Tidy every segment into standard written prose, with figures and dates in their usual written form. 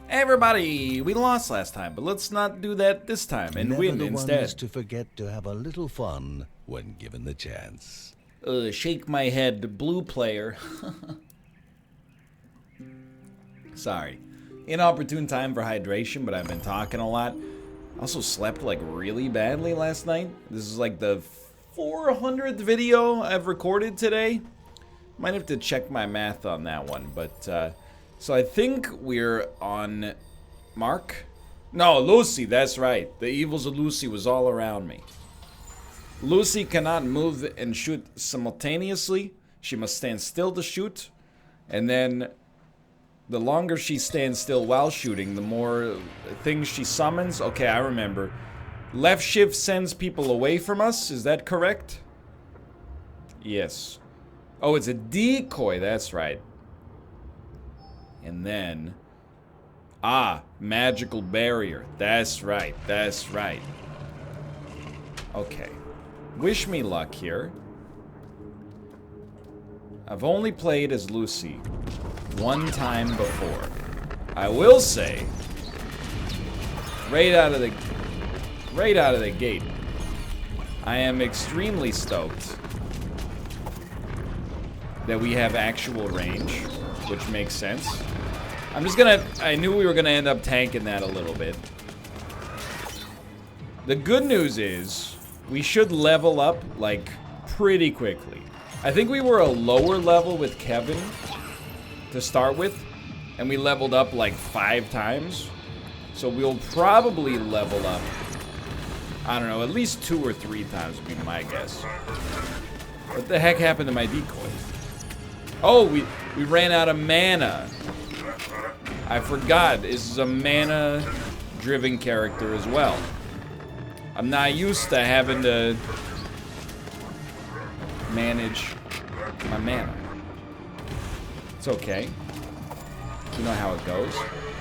Everybody, we lost last time, but let's not do that this time and win instead. Never to forget to have a little fun when given the chance. Shake my head, blue player. Sorry. Inopportune time for hydration, but I've been talking a lot. I also slept like really badly last night. This is like the 400th video I've recorded today. Might have to check my math on that one, but so I think we're on Mark. No, Lucy, that's right. The evils of Lucy was all around me. Lucy cannot move and shoot simultaneously. She must stand still to shoot. And then the longer she stands still while shooting, the more things she summons. Okay, I remember. Left shift sends people away from us. Is that correct? Yes. Oh, it's a decoy. That's right. And then... magical barrier. That's right. That's right. Okay. Wish me luck here. I've only played as Lucy one time before. I will say, right out of the gate, I am extremely stoked that we have actual range, which makes sense. I knew we were gonna end up tanking that a little bit. The good news is, we should level up, like, pretty quickly. I think we were a lower level with Kevin to start with, and we leveled up like 5 times. So we'll probably level up, I don't know, at least 2 or 3 times would be my guess. What the heck happened to my decoy? Oh, we ran out of mana. I forgot, this is a mana-driven character as well. I'm not used to having to manage my mana. It's okay. You know how it goes.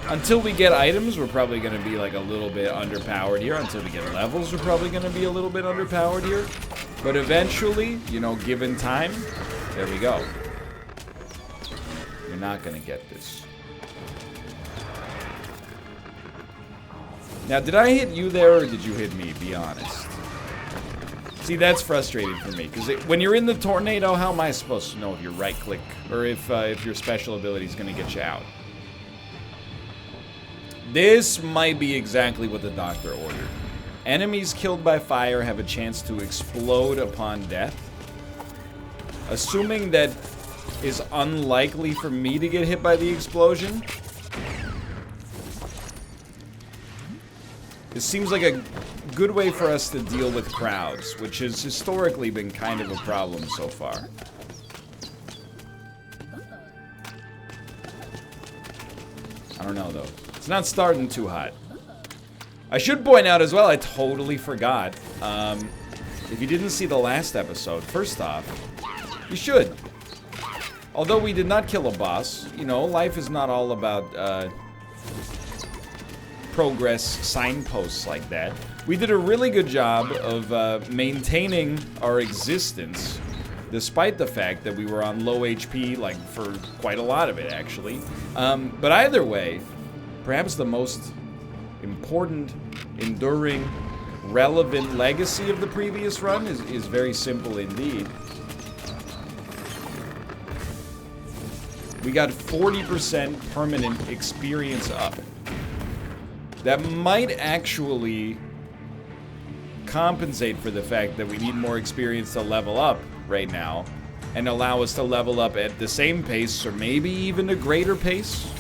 Until we get items, we're probably going to be like a little bit underpowered here. Until we get levels, we're probably going to be a little bit underpowered here. But eventually, you know, given time, there we go. You're not going to get this. Now, did I hit you there, or did you hit me? Be honest. See, that's frustrating for me, because when you're in the tornado, how am I supposed to know if you're right-click, or if your special ability is going to get you out? This might be exactly what the doctor ordered. Enemies killed by fire have a chance to explode upon death. Assuming that is unlikely for me to get hit by the explosion. It seems like a good way for us to deal with crowds, which has historically been kind of a problem so far. I don't know, though. It's not starting too hot. I should point out as well, I totally forgot. If you didn't see the last episode, first off, you should. Although we did not kill a boss, you know, life is not all about, progress signposts like that. We did a really good job of maintaining our existence, despite the fact that we were on low HP, like, for quite a lot of it, actually. But either way, perhaps the most important, enduring, relevant legacy of the previous run is very simple indeed. We got 40% permanent experience up. That might actually compensate for the fact that we need more experience to level up right now and allow us to level up at the same pace or maybe even a greater pace.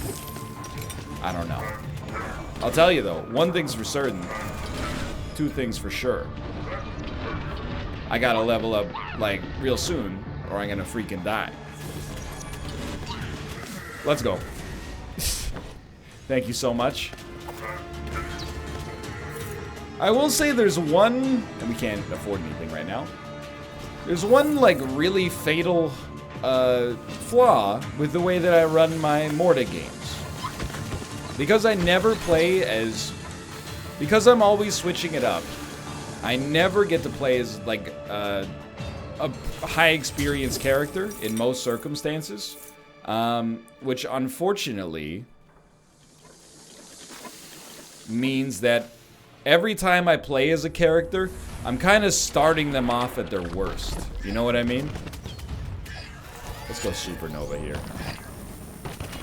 I don't know. I'll tell you though, one thing's for certain, 2 things for sure. I gotta level up like real soon or I'm gonna freaking die. Let's go. Thank you so much. I will say there's one, and we can't afford anything right now. There's one, like, really fatal flaw with the way that I run my Morta games. Because I never play as... Because I'm always switching it up, I never get to play as, like, a high experience character in most circumstances. Which, unfortunately, means that every time I play as a character, I'm kind of starting them off at their worst. You know what I mean? Let's go Supernova here.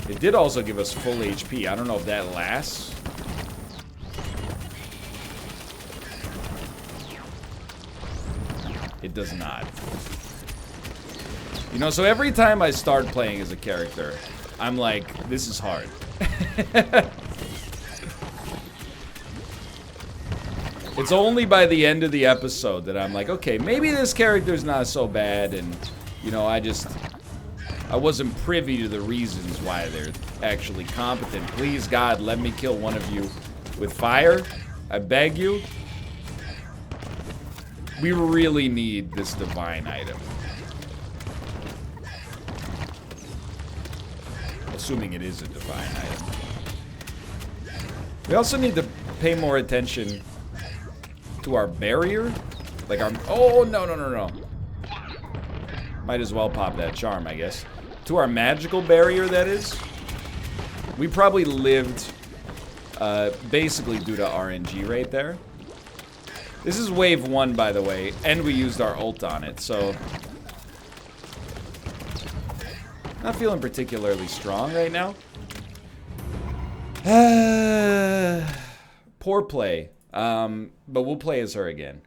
It did also give us full HP. I don't know if that lasts. It does not. You know, so every time I start playing as a character, I'm like, this is hard. It's only by the end of the episode that I'm like, okay, maybe this character's not so bad, and, you know, I wasn't privy to the reasons why they're actually competent. Please, God, let me kill one of you with fire. I beg you. We really need this divine item. Assuming it is a divine item. We also need to pay more attention to our barrier. Like our... Oh, no. Might as well pop that charm, I guess. To our magical barrier, that is. We probably lived basically due to RNG right there. This is wave 1, by the way, and we used our ult on it, so... Not feeling particularly strong right now. Poor play. But we'll play as her again.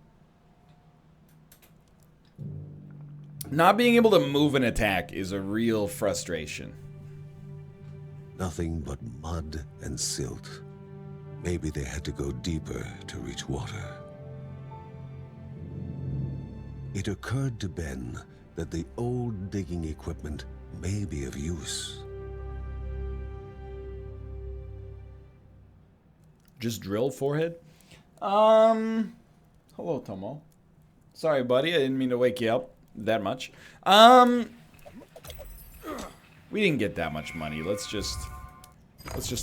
Not being able to move an attack is a real frustration. Nothing but mud and silt. Maybe they had to go deeper to reach water. It occurred to Ben that the old digging equipment may be of use. Just drill forehead? Hello, Tomo. Sorry, buddy. I didn't mean to wake you up that much. We didn't get that much money. Let's just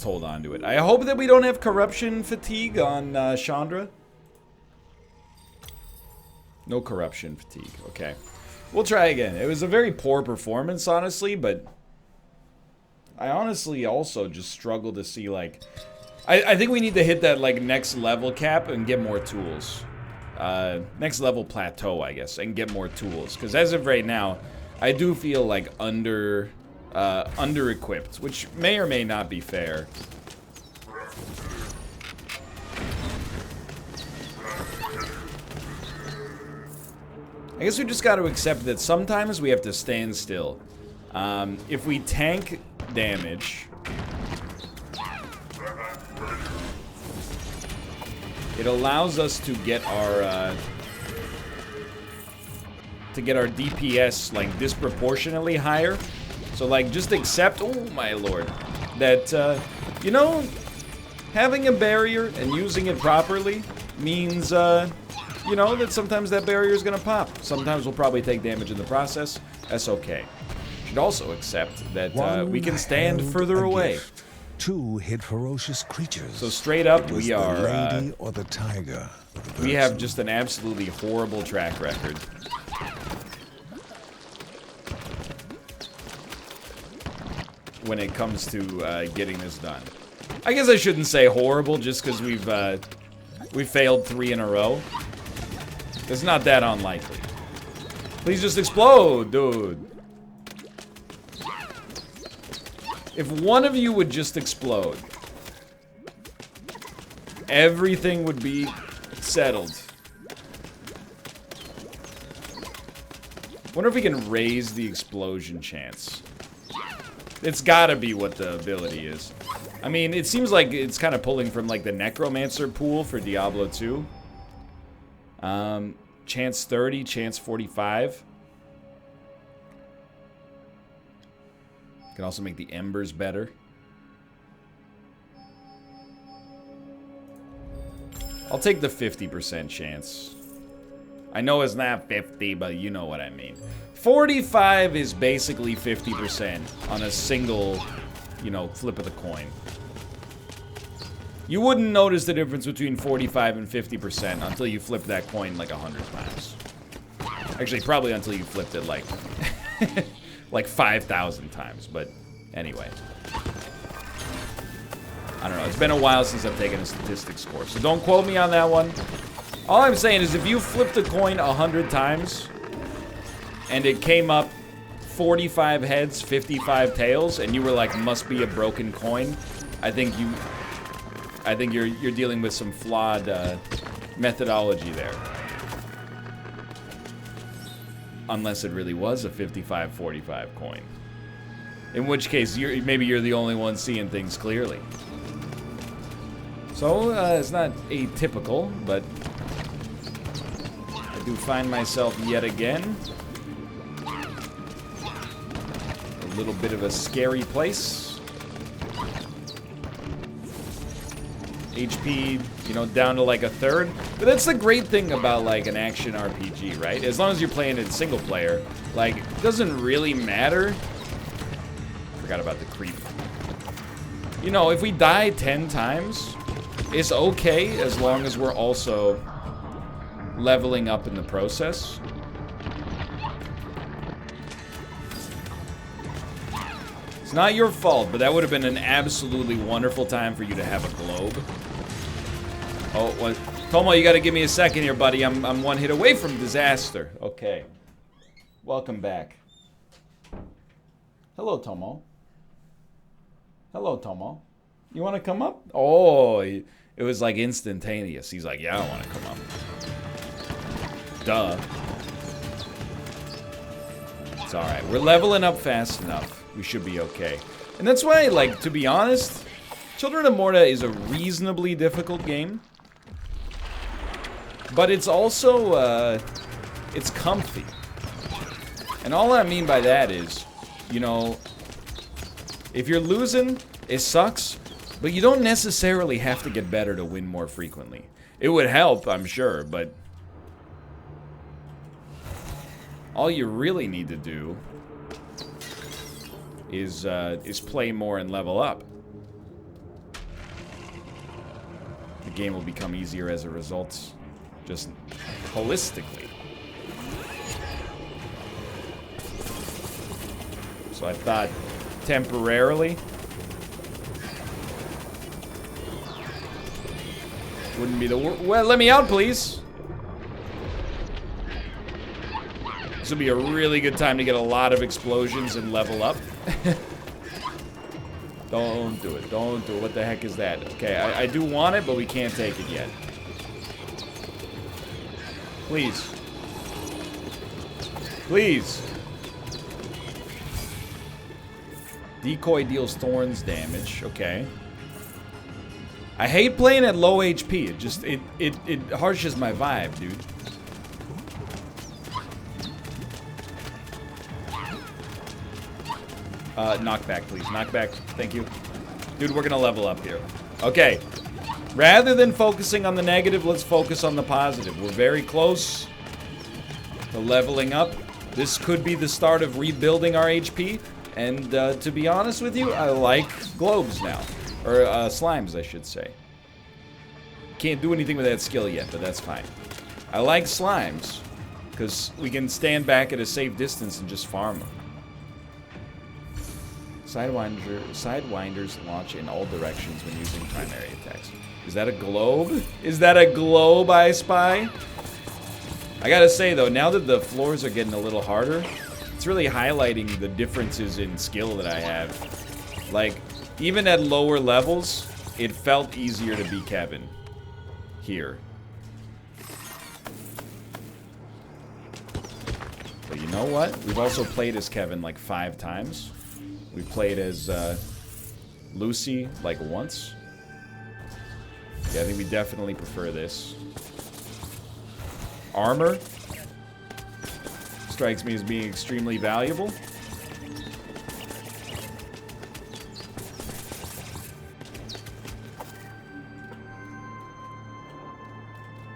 hold on to it. I hope that we don't have corruption fatigue on Chandra. No corruption fatigue. Okay. We'll try again. It was a very poor performance, honestly, but I honestly also just struggle to see, like... I think we need to hit that, like, next level cap and get more tools. Next level plateau, I guess, and get more tools. Because as of right now, I do feel, like, under-equipped, which may or may not be fair. I guess we just got to accept that sometimes we have to stand still. If we tank damage... It allows us to get our DPS like disproportionately higher. So like just accept, oh my lord, that you know, having a barrier and using it properly means you know that sometimes that barrier is gonna pop. Sometimes we'll probably take damage in the process. That's okay. Should also accept that we can stand further away. Two hid ferocious creatures. So straight up, we are. The lady or the tiger. We have just an absolutely horrible track record. When it comes to getting this done, I guess I shouldn't say horrible just because we've failed 3 in a row. It's not that unlikely. Please just explode, dude. If one of you would just explode, everything would be settled. Wonder if we can raise the explosion chance. It's gotta be what the ability is. I mean, it seems like it's kind of pulling from like the Necromancer pool for Diablo 2. Chance 30, chance 45. Can also make the embers better. I'll take the 50% chance. I know it's not 50, but you know what I mean. 45 is basically 50% on a single, you know, flip of the coin. You wouldn't notice the difference between 45 and 50% until you flip that coin like 100 times. Actually, probably until you flipped it like... like 5,000 times, but anyway. I don't know. It's been a while since I've taken a statistics course, so don't quote me on that one. All I'm saying is if you flipped a coin 100 times and it came up 45 heads, 55 tails, and you were like, must be a broken coin, I think you're dealing with some flawed methodology there. Unless it really was a 55-45 coin. In which case, maybe you're the only one seeing things clearly. So, it's not atypical, but I do find myself yet again a little bit of a scary place. HP, you know, down to like a third. But that's the great thing about like an action RPG, right? As long as you're playing it single player, like, it doesn't really matter. Forgot about the creep. You know, if we die 10 times, it's okay as long as we're also leveling up in the process. It's not your fault, but that would have been an absolutely wonderful time for you to have a globe. Oh, what? Tomo, you gotta give me a second here, buddy. I'm one hit away from disaster. Okay. Welcome back. Hello, Tomo. Hello, Tomo. You wanna come up? Oh, it was like instantaneous. He's like, yeah, I wanna come up. Duh. It's alright. We're leveling up fast enough. We should be okay. And that's why, like, to be honest, Children of Morta is a reasonably difficult game. But it's also, it's comfy. And all I mean by that is, you know, if you're losing, it sucks, but you don't necessarily have to get better to win more frequently. It would help, I'm sure, but all you really need to do is play more and level up. The game will become easier as a result, just holistically. So I thought temporarily wouldn't be the well, let me out, please. This would be a really good time to get a lot of explosions and level up. Don't do it. Don't do it. What the heck is that? Okay, I do want it, but we can't take it yet. Please. Please. Decoy deals thorns damage. Okay. I hate playing at low HP. It just, it harshes my vibe, dude. Knockback, please. Knockback. Thank you. Dude, we're gonna level up here. Okay. Rather than focusing on the negative, let's focus on the positive. We're very close to leveling up. This could be the start of rebuilding our HP. And to be honest with you, I like globes now. Or slimes, I should say. Can't do anything with that skill yet, but that's fine. I like slimes, because we can stand back at a safe distance and just farm them. Sidewinders launch in all directions when using primary attacks. Is that a globe? Is that a globe I spy? I gotta say though, now that the floors are getting a little harder, it's really highlighting the differences in skill that I have. Like, even at lower levels, it felt easier to be Kevin here. But you know what? We've also played as Kevin like 5 times. We played as Lucy like once. Yeah, I think we definitely prefer this. Armor strikes me as being extremely valuable.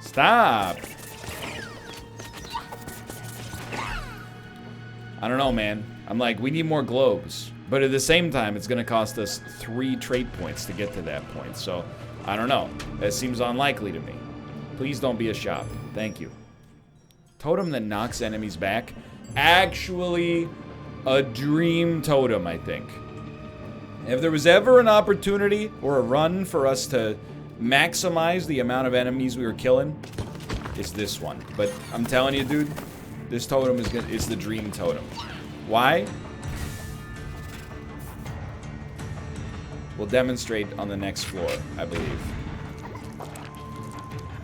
Stop! I don't know, man. I'm like, we need more globes. But at the same time, it's going to cost us 3 trait points to get to that point. So, I don't know. That seems unlikely to me. Please don't be a shop. Thank you. Totem that knocks enemies back. Actually, a dream totem, I think. If there was ever an opportunity or a run for us to maximize the amount of enemies we were killing, it's this one. But I'm telling you, dude, this totem is the dream totem. Why? We'll demonstrate on the next floor, I believe.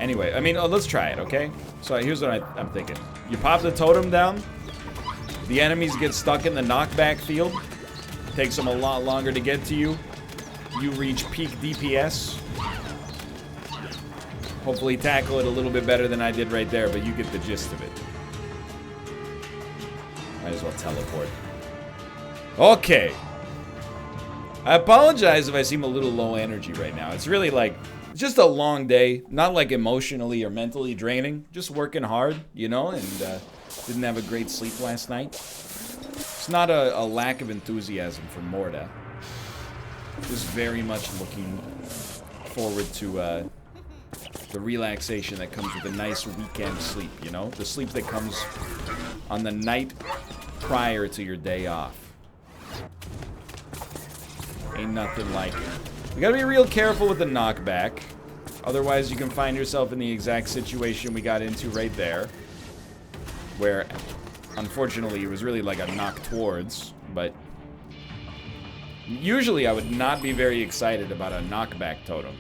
Anyway, I mean, let's try it, okay? So here's what I'm thinking. You pop the totem down. The enemies get stuck in the knockback field. Takes them a lot longer to get to you. You reach peak DPS. Hopefully tackle it a little bit better than I did right there, but you get the gist of it. Might as well teleport. Okay. I apologize if I seem a little low energy right now. It's really like, it's just a long day. Not like emotionally or mentally draining. Just working hard, you know, and didn't have a great sleep last night. It's not a lack of enthusiasm for Morta. Just very much looking forward to the relaxation that comes with a nice weekend sleep, you know? The sleep that comes on the night prior to your day off. Ain't nothing like it. You gotta be real careful with the knockback. Otherwise, you can find yourself in the exact situation we got into right there. Where, unfortunately, it was really like a knock towards. But usually I would not be very excited about a knockback totem.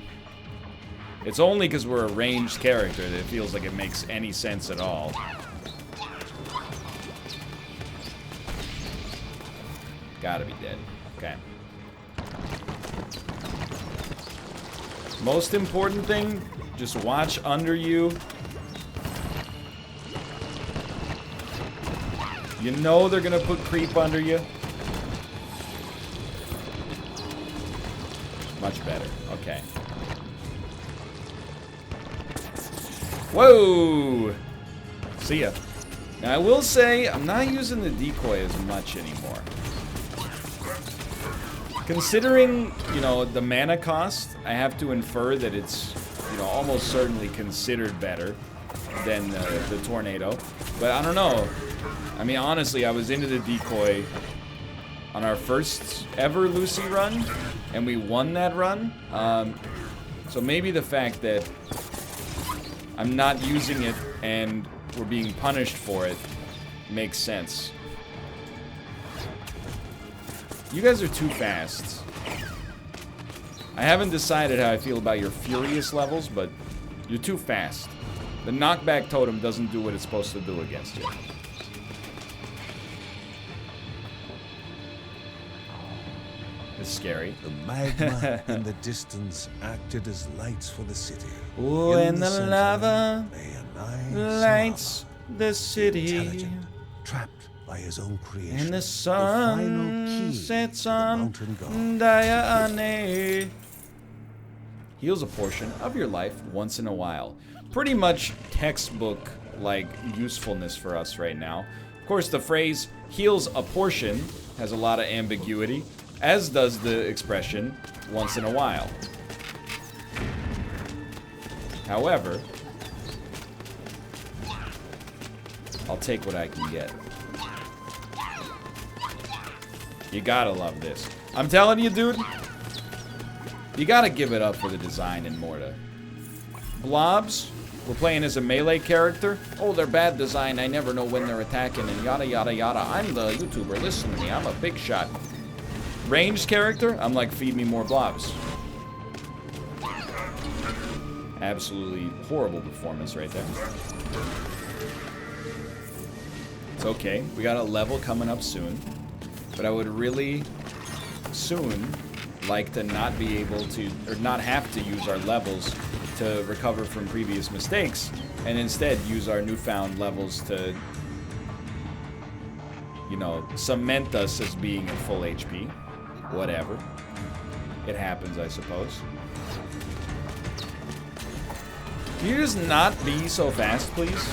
It's only because we're a ranged character that it feels like it makes any sense at all. Gotta be dead. Okay. Most important thing, just watch under you. You know they're gonna put creep under you. Much better. Okay. Whoa! See ya. Now I will say, I'm not using the decoy as much anymore. Considering, you know, the mana cost, I have to infer that it's, you know, almost certainly considered better than the tornado. But I don't know. I mean, honestly, I was into the decoy on our first ever Lucy run, and we won that run. So maybe the fact that I'm not using it and we're being punished for it makes sense. You guys are too fast. I haven't decided how I feel about your furious levels, but you're too fast. The knockback totem doesn't do what it's supposed to do against you. It's scary. The magma in the distance acted as lights for the city. Ooh, In and the center lava lay a nice lights lava, the city. intelligent, trapped by his own creation. And the final sun key sets to the on mountain god. Diane. Heals a portion of your life once in a while. Pretty much textbook like usefulness for us right now. Of course, the phrase heals a portion has a lot of ambiguity, as does the expression once in a while. However, I'll take what I can get. You gotta love this. I'm telling you, dude, you gotta give it up for the design in Morta. Blobs, we're playing as a melee character. Oh, they're bad design. I never know when they're attacking and yada, yada, yada. I'm the YouTuber. Listen to me. I'm a big shot. Ranged character, I'm like, feed me more blobs. Absolutely horrible performance right there. It's okay. We got a level coming up soon. But I would really soon like to not be able to, or not have to use our levels to recover from previous mistakes, and instead use our newfound levels to, you know, cement us as being at full HP. Whatever. It happens, I suppose. Can you just not be so fast, please?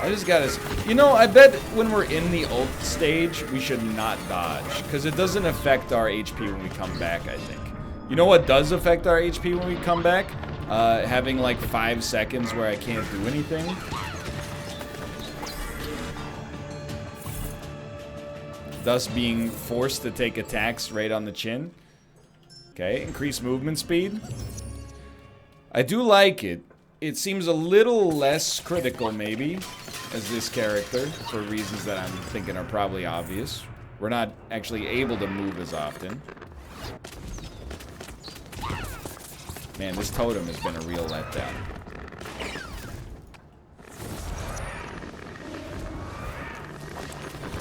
I just gotta... You know, I bet when we're in the ult stage, we should not dodge. Because it doesn't affect our HP when we come back, I think. You know what does affect our HP when we come back? Having like 5 seconds where I can't do anything. thus being forced to take attacks right on the chin. Okay, increase movement speed. I do like it. It seems a little less critical, maybe, as this character, for reasons that I'm thinking are probably obvious. We're not actually able to move as often. Man, this totem has been a real letdown.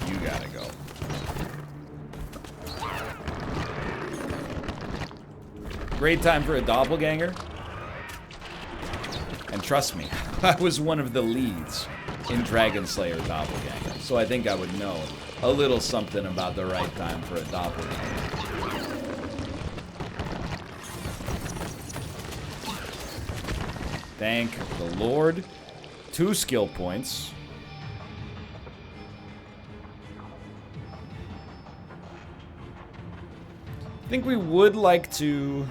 You gotta go. Great time for a doppelganger. And trust me, I was one of the leads in Dragon Slayer Doppelganger, so I think I would know a little something about the right time for a doppelganger. Thank the Lord. 2 skill points. I think we would like to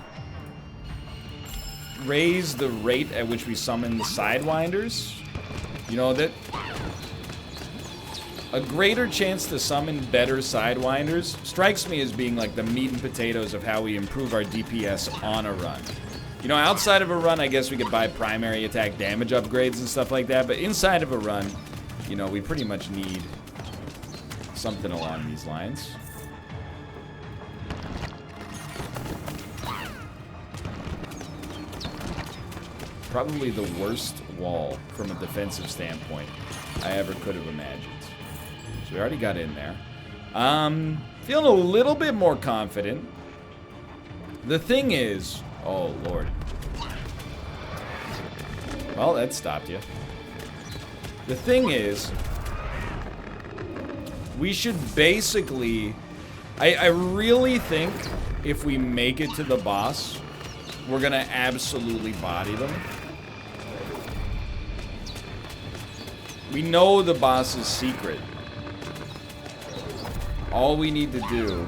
raise the rate at which we summon the Sidewinders. You know, that a greater chance to summon better Sidewinders strikes me as being like the meat and potatoes of how we improve our DPS on a run. You know, outside of a run, I guess we could buy primary attack damage upgrades and stuff like that, but inside of a run, you know, we pretty much need something along these lines. Probably the worst wall from a defensive standpoint I ever could have imagined. So we already got in there. Feeling a little bit more confident. The thing is... Oh, Lord. Well, that stopped you. The thing is... we should basically... I really think if we make it to the boss, we're gonna absolutely body them. We know the boss's secret. All we need to do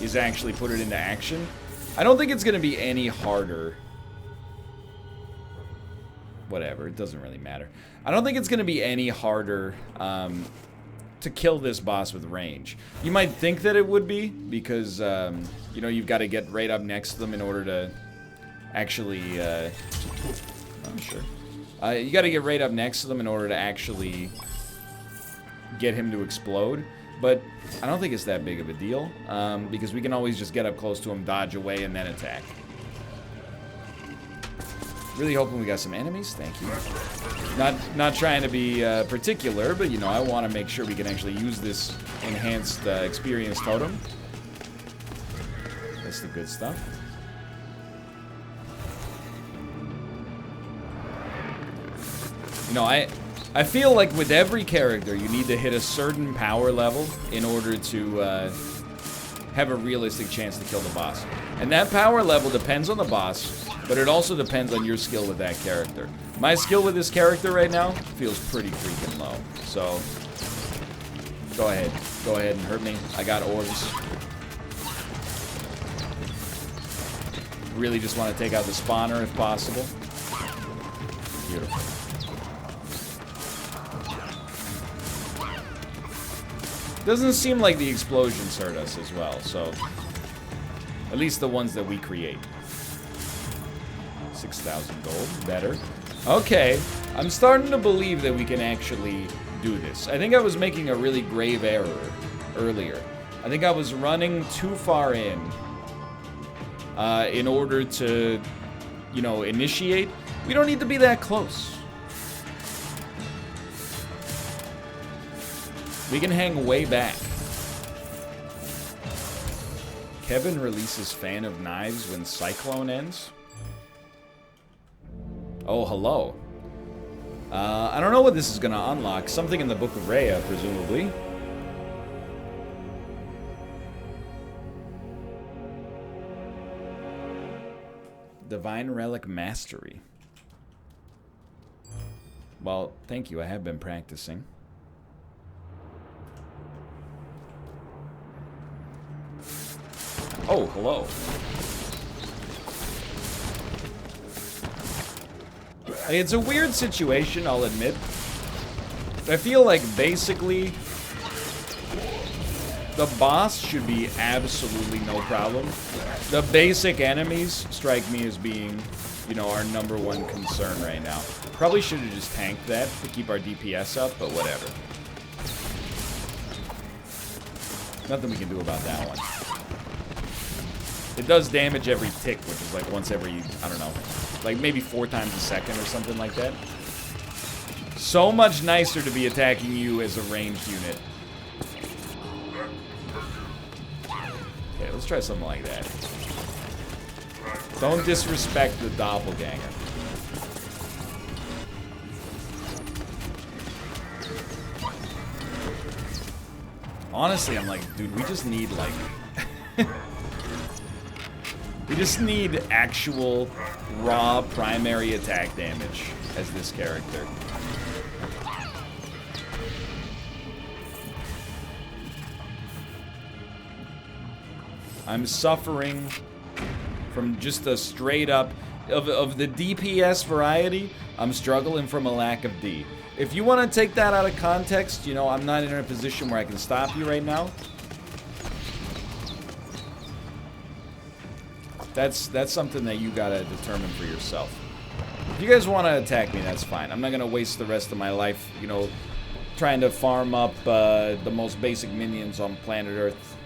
is actually put it into action. I don't think it's going to be any harder. Whatever, it doesn't really matter. I don't think it's going to be any harder to kill this boss with range. You might think that it would be, because, you know, you've got to get right up next to them in order to actually... oh, sure. You got to get right up next to them in order to actually get him to explode. But I don't think it's that big of a deal, because we can always just get up close to him, dodge away, and then attack. Really hoping we got some enemies. Thank you. Not trying to be particular, but, you know, I want to make sure we can actually use this enhanced experience totem. That's the good stuff. You know, I feel like with every character, you need to hit a certain power level in order to have a realistic chance to kill the boss. And that power level depends on the boss, but it also depends on your skill with that character. My skill with this character right now feels pretty freaking low. So, go ahead and hurt me. I got orbs. Really just want to take out the spawner if possible. Beautiful. Doesn't seem like the explosions hurt us as well, so... At least the ones that we create. 6,000 gold, better. Okay, I'm starting to believe that we can actually do this. I think I was making a really grave error earlier. I think I was running too far in order to, you know, initiate. We don't need to be that close. We can hang way back. Kevin releases Fan of Knives when Cyclone ends. Oh, hello. I don't know what this is going to unlock. Something in the Book of Rhea, presumably. Divine Relic Mastery. Well, thank you. I have been practicing. Oh, hello. It's a weird situation, I'll admit. I feel like basically The boss should be absolutely no problem. The basic enemies strike me as being, you know, our #1 concern right now. Probably should have just tanked that to keep our DPS up, but whatever. Nothing we can do about that one. It does damage every tick, which is like once every, I don't know, like maybe 4 times a second or something like that. So much nicer to be attacking you as a ranged unit. Okay, let's try something like that. Don't disrespect the doppelganger. Honestly, I'm like, dude, we just need, like... we just need actual, raw, primary attack damage as this character. I'm suffering from just a straight up... Of the DPS variety, I'm struggling from a lack of D. If you want to take that out of context, you know, I'm not in a position where I can stop you right now. That's something that you gotta determine for yourself. If you guys want to attack me, that's fine. I'm not gonna waste the rest of my life, you know, trying to farm up the most basic minions on planet Earth,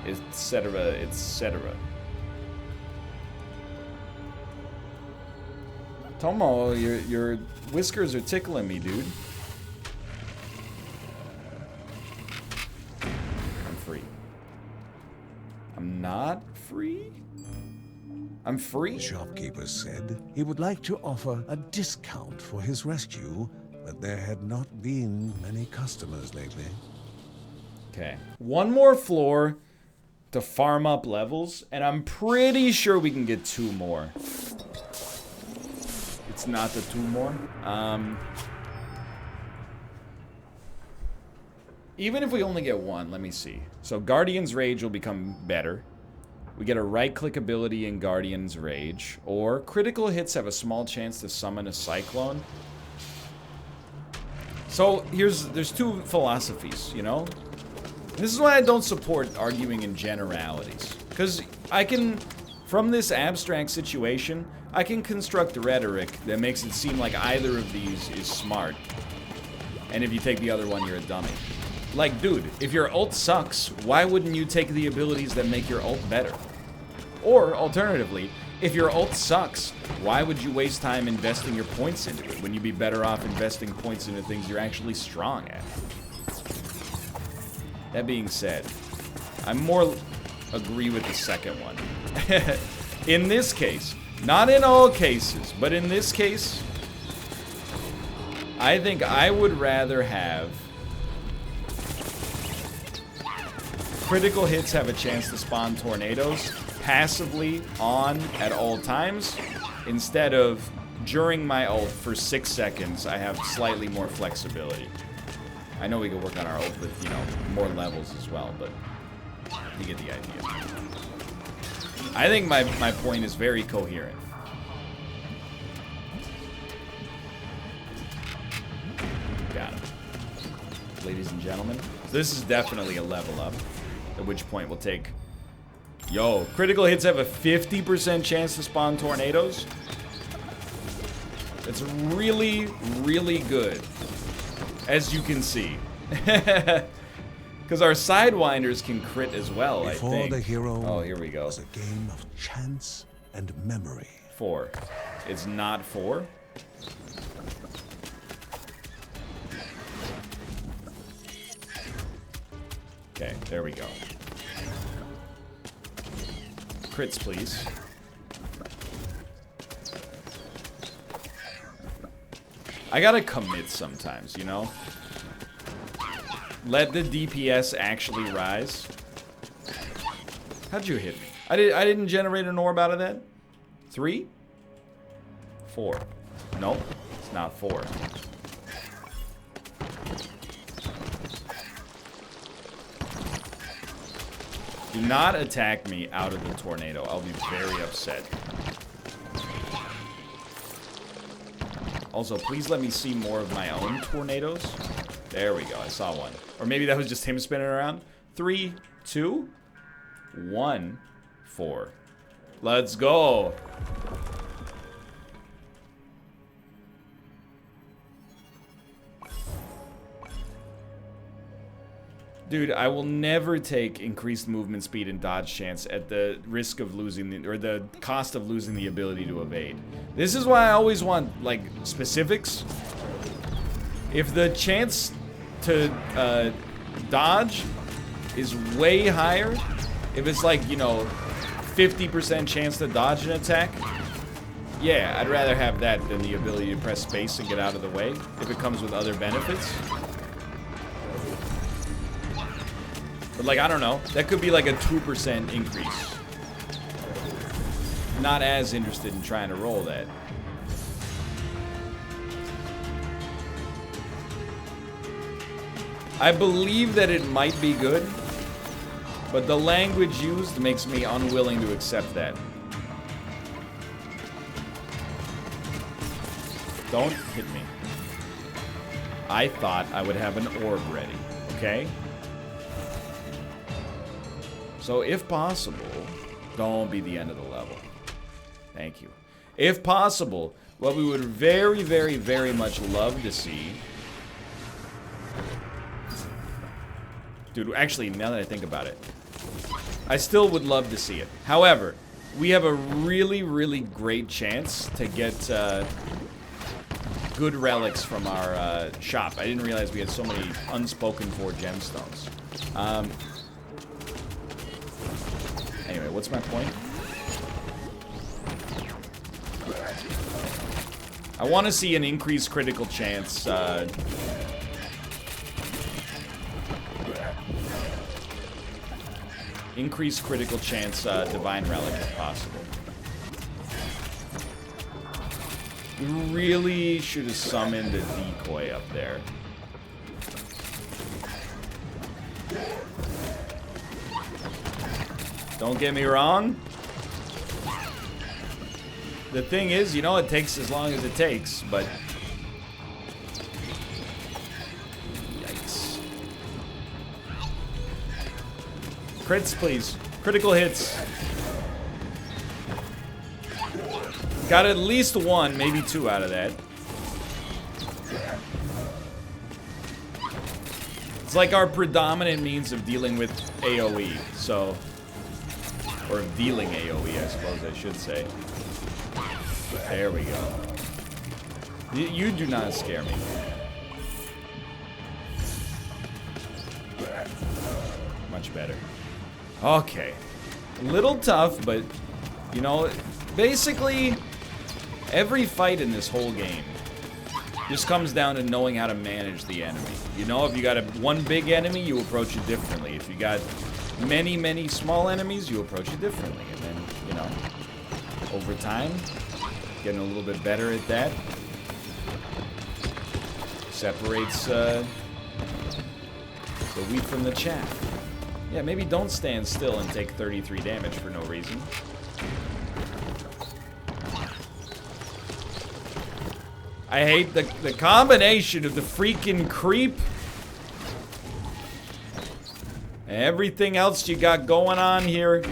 etc., etc. Tomo, your whiskers are tickling me, dude. I'm free. I'm not free? I'm free? The shopkeeper said he would like to offer a discount for his rescue, but there had not been many customers lately. Okay. One more floor to farm up levels, and I'm pretty sure we can get 2 more. It's not the 2 more. Even if we only get 1, let me see. So Guardian's Rage will become better. We get a right-click ability in Guardian's Rage, or critical hits have a small chance to summon a Cyclone. So there's 2 philosophies, you know? This is why I don't support arguing in generalities. Because I can, from this abstract situation, I can construct rhetoric that makes it seem like either of these is smart. And if you take the other one, you're a dummy. Like, dude, if your ult sucks, why wouldn't you take the abilities that make your ult better? Or, alternatively, if your ult sucks, why would you waste time investing your points into it when you'd be better off investing points into things you're actually strong at? That being said, I more agree with the second one. In this case, not in all cases, but in this case, I think I would rather have critical hits have a chance to spawn tornadoes passively on at all times, instead of during my ult for 6 seconds, I have slightly more flexibility. I know we could work on our ult with, you know, more levels as well, but you get the idea. I think my point is very coherent. Got him. Ladies and gentlemen, this is definitely a level up, at which point we'll take... Yo, critical hits have a 50% chance to spawn tornadoes. It's really, really good, as you can see. Because our Sidewinders can crit as well, Before I think. the hero oh, here we go. was a game of chance and memory. 4. It's not 4. Okay, there we go. Crits, please. I gotta commit sometimes, you know? Let the DPS actually rise. How'd you hit me? I didn't generate an orb out of that? 3? 4. Nope, it's not 4. Do not attack me out of the tornado. I'll be very upset. Also, please let me see more of my own tornadoes. There we go. I saw one. Or maybe that was just him spinning around. 3, 2, 1, 4. Let's go. Dude, I will never take increased movement speed and dodge chance at the risk of losing the, or the cost of losing the ability to evade. This is why I always want, like, specifics. If the chance to dodge is way higher, if it's like, you know, 50% chance to dodge an attack, yeah, I'd rather have that than the ability to press space and get out of the way if it comes with other benefits. But, like, I don't know. That could be like a 2% increase. Not as interested in trying to roll that. I believe that it might be good, but the language used makes me unwilling to accept that. Don't hit me. I thought I would have an orb ready, okay? So if possible, don't be the end of the level. Thank you. If possible, what we would very, very, very much love to see... Dude, actually, now that I think about it, I still would love to see it. However, we have a really, really great chance to get good relics from our shop. I didn't realize we had so many unspoken for gemstones. Anyway, what's my point? I want to see an increased critical chance. Increased critical chance divine relic if possible. We really should have summoned a decoy up there. Don't get me wrong. The thing is, you know, it takes as long as it takes, but... Yikes. Crits, please. Critical hits. Got at least one, maybe two out of that. It's like our predominant means of dealing with AoE, so... Or dealing AoE, I suppose I should say. There we go. You do not scare me. Much better. Okay. A little tough, but, you know, basically, every fight in this whole game just comes down to knowing how to manage the enemy. You know, if you got one big enemy, you approach it differently. If you got many, many small enemies, you approach it differently. And then, you know, over time, getting a little bit better at that. Separates the wheat from the chaff. Yeah, maybe don't stand still and take 33 damage for no reason. I hate the combination of the freaking creep and everything else you got going on here.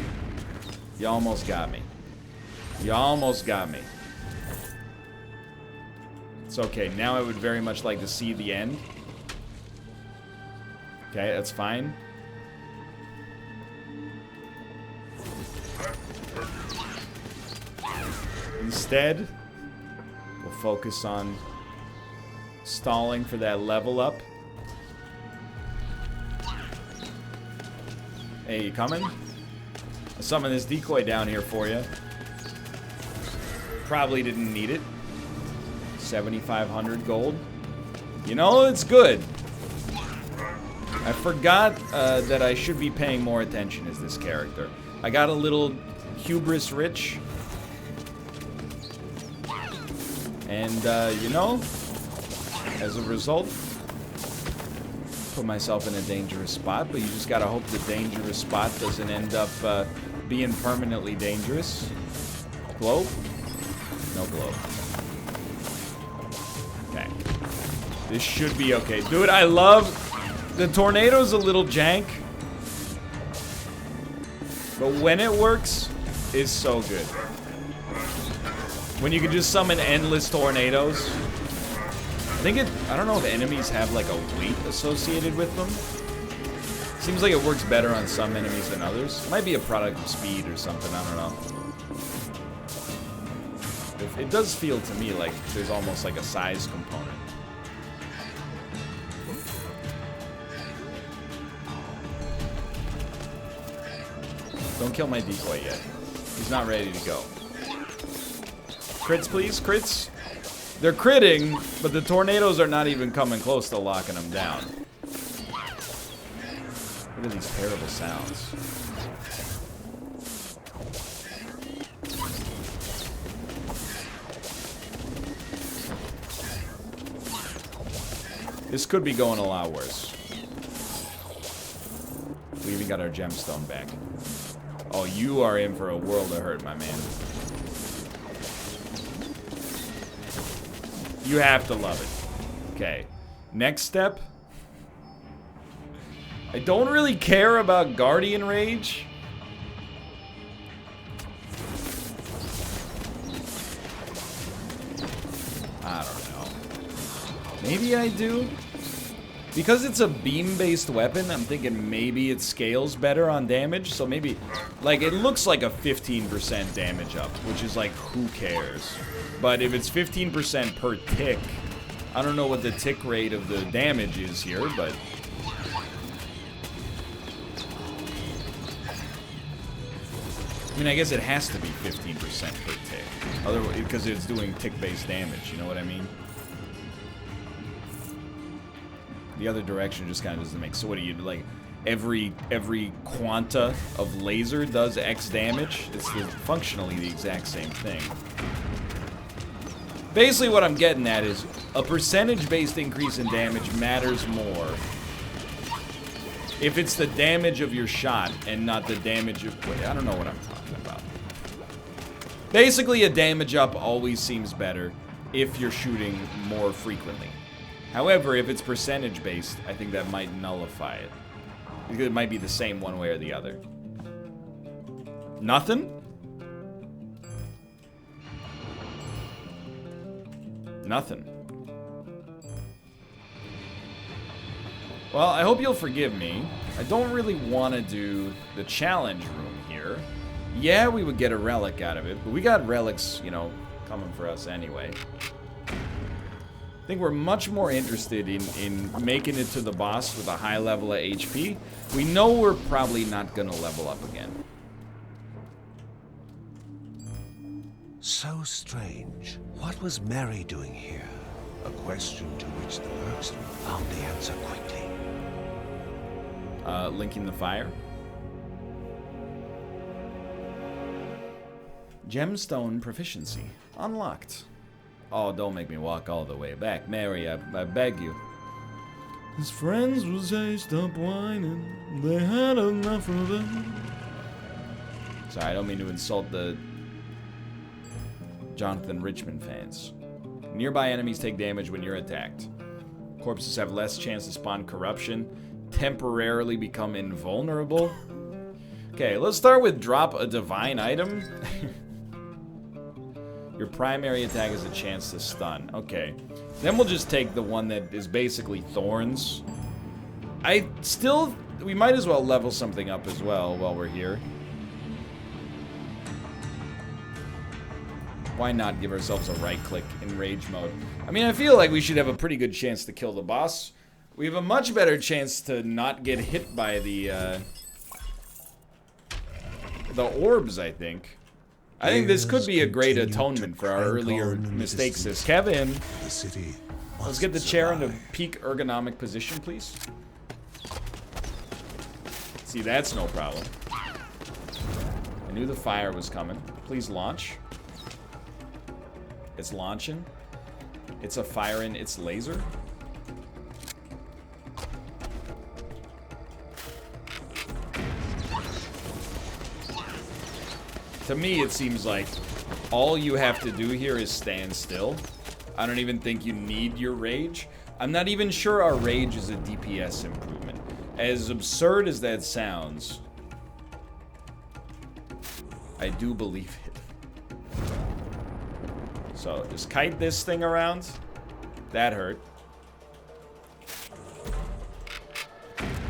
You almost got me. You almost got me. It's okay. Now I would very much like to see the end. Okay, that's fine. Instead, we'll focus on stalling for that level up. Hey, you coming? I'll summon this decoy down here for you. Probably didn't need it. 7,500 gold. You know, it's good. I forgot that I should be paying more attention as this character. I got a little hubris rich. And, you know, as a result, put myself in a dangerous spot, but you just gotta hope the dangerous spot doesn't end up being permanently dangerous. Globe? No globe. Okay. This should be okay. Dude, I love... The tornado's a little jank, But when it works, it's so good. When you can just summon endless tornadoes. I don't know if enemies have like a weight associated with them. Seems like it works better on some enemies than others. It might be a product of speed or something, I don't know. It does feel to me like there's almost like a size component. Don't kill my decoy yet. He's not ready to go. Crits, please, crits. They're critting, but the tornadoes are not even coming close to locking them down. Look at these terrible sounds. This could be going a lot worse. We even got our gemstone back. Oh, you are in for a world of hurt, my man. You have to love it. Okay. Next step. I don't really care about Guardian Rage. I don't know. Maybe I do. Because it's a beam-based weapon, I'm thinking maybe it scales better on damage. So maybe, like, it looks like a 15% damage up, which is like, who cares? But if it's 15% per tick, I don't know what the tick rate of the damage is here, but... I mean, I guess it has to be 15% per tick. Otherwise, because it's doing tick-based damage, you know what I mean? The other direction just kind of doesn't make... So what do you, like, every quanta of laser does X damage? It's functionally the exact same thing. Basically what I'm getting at is a percentage-based increase in damage matters more if it's the damage of your shot and not the damage of... Wait, I don't know what I'm talking about. Basically, a damage up always seems better if you're shooting more frequently. However, if it's percentage-based, I think that might nullify it. Because it might be the same one way or the other. Nothing? Nothing. Well, I hope you'll forgive me. I don't really want to do the challenge room here. Yeah, we would get a relic out of it, but we got relics, you know, coming for us anyway. I think we're much more interested in making it to the boss with a high level of HP. We know we're probably not going to level up again. So strange. What was Mary doing here? A question to which the marksman found the answer quickly. Linking the fire. Gemstone proficiency unlocked. Oh, don't make me walk all the way back. Mary, I beg you. His friends will say stop whining. They had enough of it. Sorry, I don't mean to insult the Jonathan Richman fans. Nearby enemies take damage when you're attacked. Corpses have less chance to spawn corruption. Temporarily become invulnerable. Okay, let's start with drop a divine item. Your primary attack is a chance to stun. Okay. Then we'll just take the one that is basically thorns. We might as well level something up as well while we're here. Why not give ourselves a right click in rage mode? I mean, I feel like we should have a pretty good chance to kill the boss. We have a much better chance to not get hit by the orbs, I think. I think this could be a great atonement for our earlier mistakes as Kevin. Let's get the chair into peak ergonomic position, please. See, that's no problem. I knew the fire was coming. Please launch. It's launching. It's a firing its laser. To me, it seems like all you have to do here is stand still. I don't even think you need your rage. I'm not even sure our rage is a DPS improvement. As absurd as that sounds, I do believe it. So, just kite this thing around. That hurt.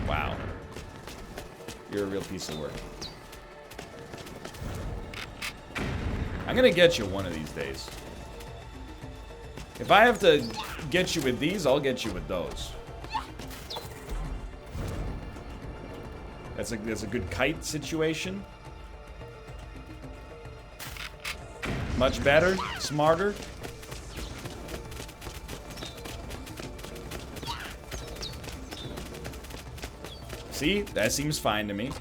Wow. You're a real piece of work. I'm gonna get you one of these days. If I have to get you with these, I'll get you with those. That's a good kite situation. Much better, smarter. See, that seems fine to me.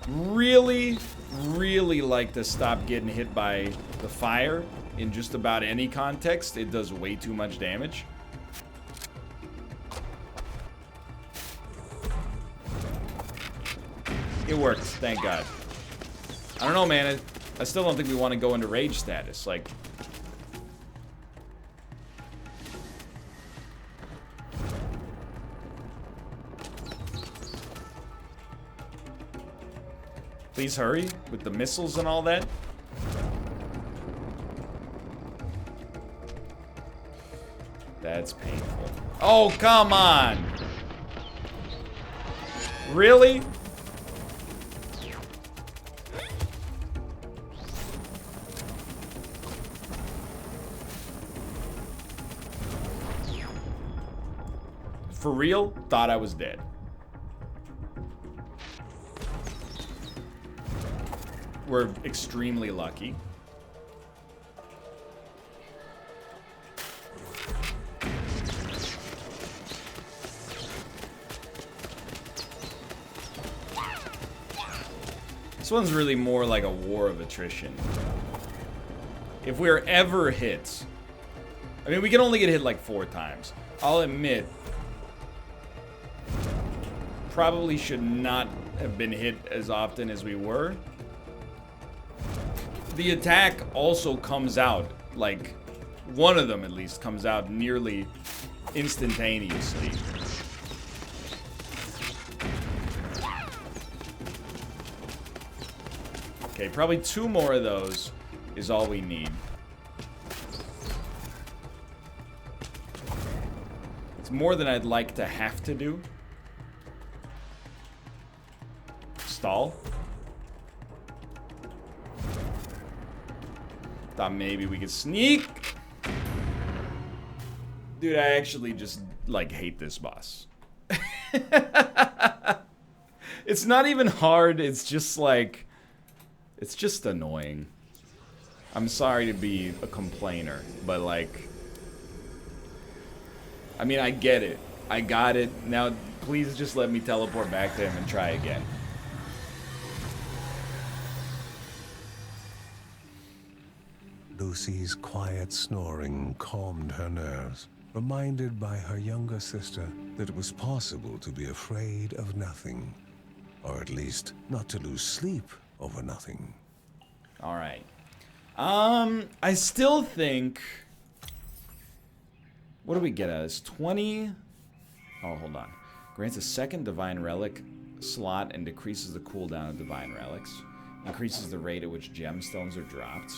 Really, really like to stop getting hit by the fire in just about any context. It does way too much damage. It worked, thank God. I don't know, man. I still don't think we want to go into rage status. Like, please hurry with the missiles and all that. That's painful. Oh, come on. Really? For real? Thought I was dead. We're extremely lucky. This one's really more like a war of attrition. If we're ever hit... I mean, we can only get hit like 4 times. I'll admit... probably should not have been hit as often as we were. The attack also comes out, like, one of them at least comes out nearly instantaneously. Okay, probably 2 more of those is all we need. It's more than I'd like to have to do. Stall. Thought maybe we could sneak. Dude, I actually just, like, hate this boss. It's not even hard, it's just, like... it's just annoying. I'm sorry to be a complainer, but, like... I mean, I get it. I got it. Now, please just let me teleport back to him and try again. Lucy's quiet snoring calmed her nerves, reminded by her younger sister that it was possible to be afraid of nothing, or at least not to lose sleep over nothing. All right. I still think... what do we get out of this? 20... oh, hold on. Grants a second Divine Relic slot and decreases the cooldown of Divine Relics. Increases the rate at which gemstones are dropped.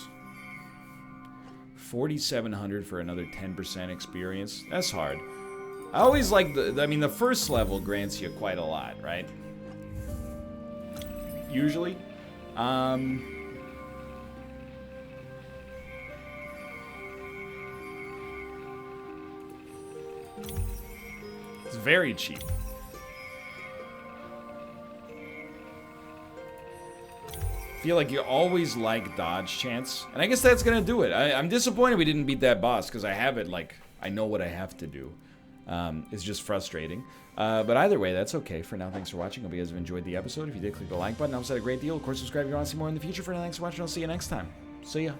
4,700 for another 10% experience. That's hard. I always like the... I mean, the first level grants you quite a lot, right? Usually. It's very cheap. Feel like you always like dodge chance, and I guess that's gonna do it. I'm disappointed we didn't beat that boss because I have it, like, I know what I have to do. It's just frustrating, but either way, that's okay. For now, thanks for watching. Hope you guys have enjoyed the episode. If you did, click the like button. Helps out a great deal. Of course, subscribe if you want to see more in the future. For now, thanks for watching. I'll see you next time. See ya.